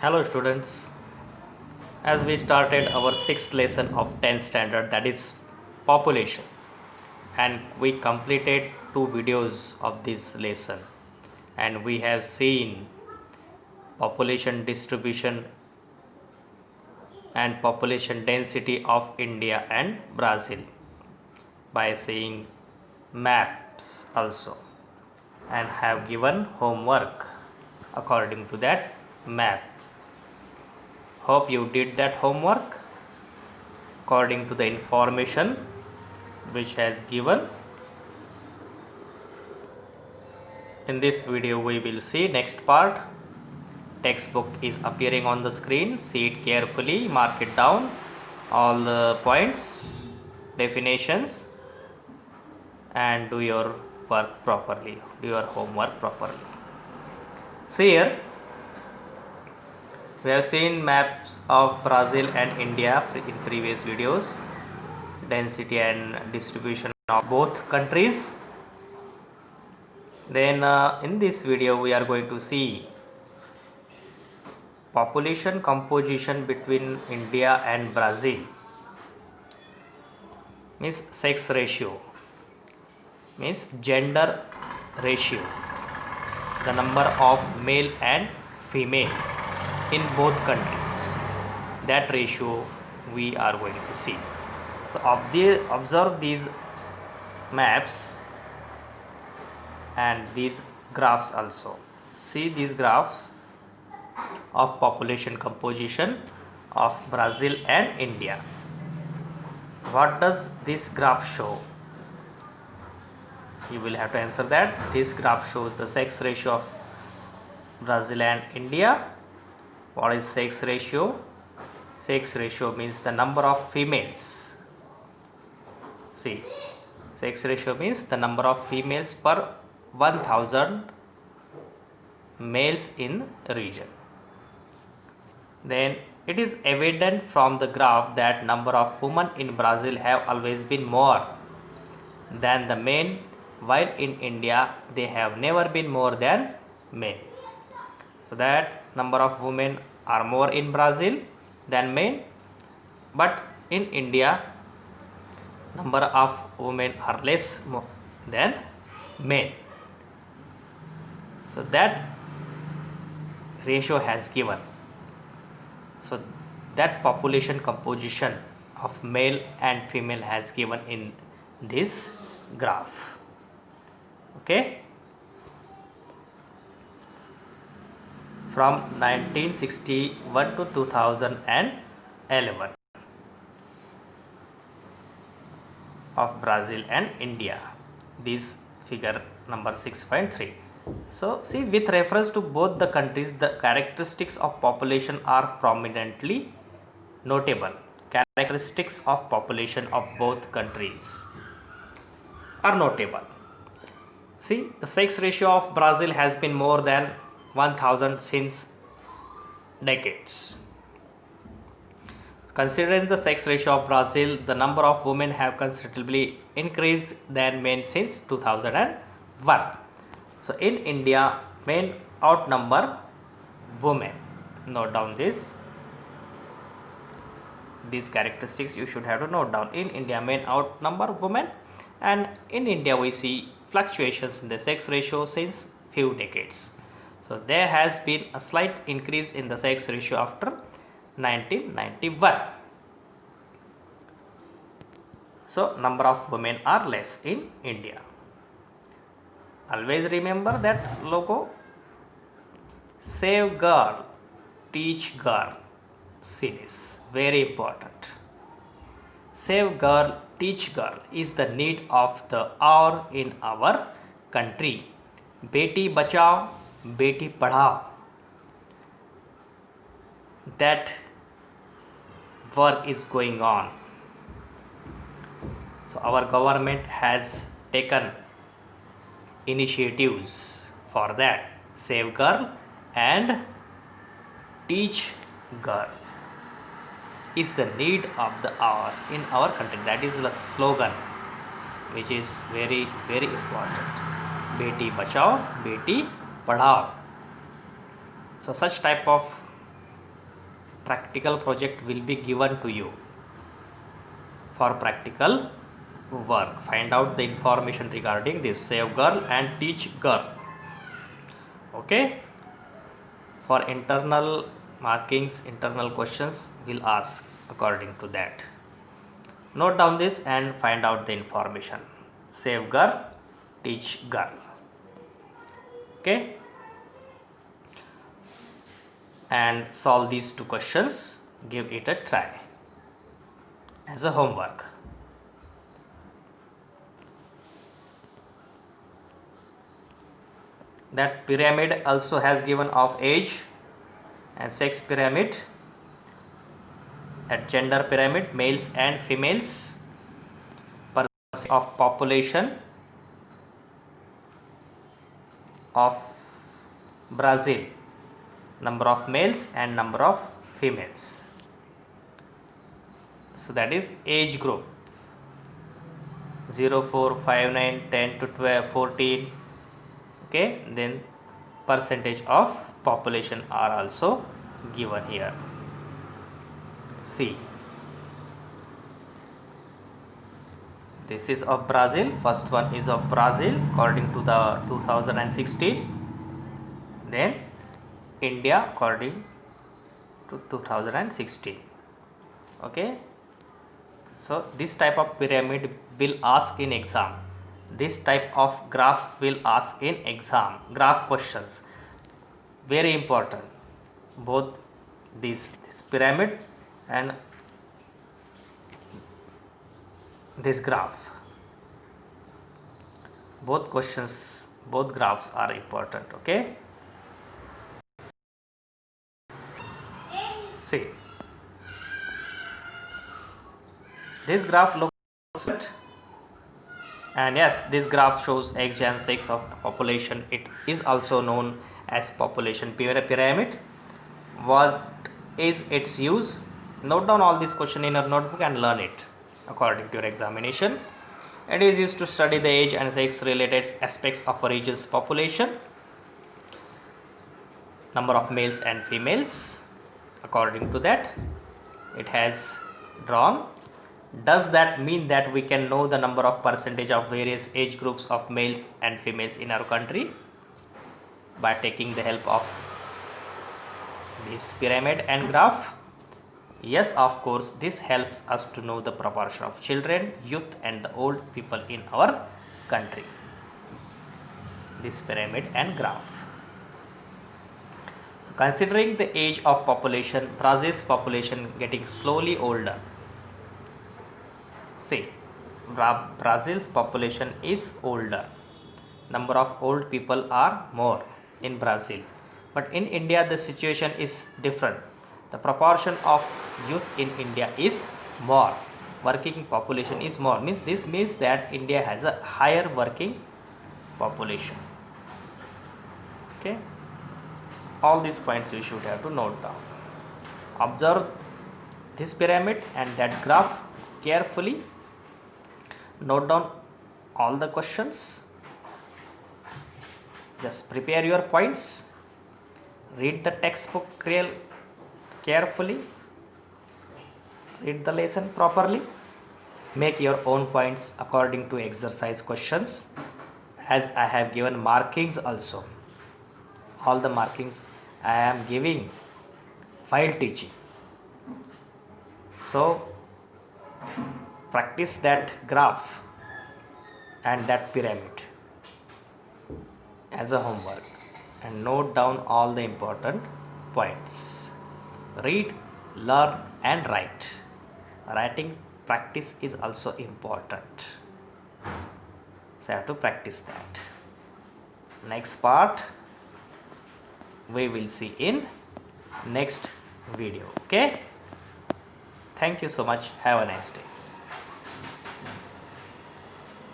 Hello students, as we started our 6th lesson of 10th standard, that is population, and we completed 2 videos of this lesson, and we have seen population distribution and population density of India and Brazil by seeing maps also, and have given homework according to that map. Hope you did that homework according to the information which has given. In this video we will see next part. Textbook is appearing on the screen. See it carefully, mark it down, all the points, definitions, and do your work properly, do your homework properly. See here, we have seen maps of Brazil and India in previous videos, density and distribution of both countries. Then in this video we are going to see population composition between India and Brazil, means sex ratio, means gender ratio, the number of male and female in both countries, that ratio we are going to see. So observe these maps and these graphs also. See these graphs of population composition of Brazil and India. What does this graph show? You will have to answer that. This graph shows the sex ratio of Brazil and India. What is sex ratio? Sex ratio means the number of females. See, sex ratio means the number of females per 1000 males in region. Then it is evident from the graph that number of women in Brazil have always been more than the men, while in India they have never been more than men. So that number of women are more in Brazil than men, but in India number of women are less than men. So that ratio has given. So that population composition of male and female has given in this graph. Okay, from 1961 to 2011 of Brazil and India, this figure number 6.3. So see, with reference to both the countries, the characteristics of population are prominently notable. Characteristics of population of both countries are notable. See, the sex ratio of Brazil has been more than 1000 since decades. Considering the sex ratio of Brazil, the number of women have considerably increased than men since 2001. So in India, men outnumber women. Note down these characteristics you should have to note down. In India, men outnumber women, and in India we see fluctuations in the sex ratio since few decades. So there has been a slight increase in the sex ratio after 1991. So number of women are less in India. Always remember that logo. Save Girl, Teach Girl series, very important. Save Girl, Teach Girl is the need of the hour in our country. Beti Bachao, Beti Padhao, that work is going on. So our government has taken initiatives for that. Save Girl and Teach Girl is the need of the hour in our country. That is the slogan, which is very, very important. Beti Bachao, Beti Padhao. So such type of practical project will be given to you for practical work. Find out the information regarding this. Save girl and teach girl. Okay. For internal markings, internal questions will ask according to that. Note down this and find out the information. Save girl, teach girl. Okay. And solve these two questions. Give it a try as a homework. That pyramid also has given of age and sex pyramid, at gender pyramid, males and females, percentage of population of Brazil, number of males and number of females. So that is age group 0, 4, 5, 9, 10 to 12, 14. Okay, then percentage of population are also given here. See, this is of Brazil. First one is of Brazil according to the 2016. Then India according to 2016. Okay, so this type of pyramid will ask in exam. This type of graph will ask in exam. Graph questions, very important. Both this pyramid and this graph, both questions, both graphs are important. Okay, see, this graph looks good. And yes, this graph shows age and sex of population. It is also known as population pyramid. What is its use? Note down all these questions in your notebook and learn it according to your examination. It is used to study the age and sex related aspects of a region's population, number of males and females. According to that, it has drawn. Does that mean that we can know the number of percentage of various age groups of males and females in our country by taking the help of this pyramid and graph? Yes, of course, this helps us to know the proportion of children, youth and the old people in our country. This pyramid and graph. So considering the age of population, Brazil's population getting slowly older. See, Brazil's population is older. Number of old people are more in Brazil. But in India, the situation is different. The proportion of youth in India is more. Working population is more. This means that India has a higher working population. Okay. All these points you should have to note down. Observe this pyramid and that graph carefully. Note down all the questions. Just prepare your points. Read the textbook carefully. Read the lesson properly. Make your own points according to exercise questions, as I have given markings also. All the markings I am giving while teaching. So practice that graph and that pyramid as a homework and note down all the important points. Read, learn and write. Writing practice is also important. So I have to practice that. Next part we will see in next video. Okay. Thank you so much. Have a nice day.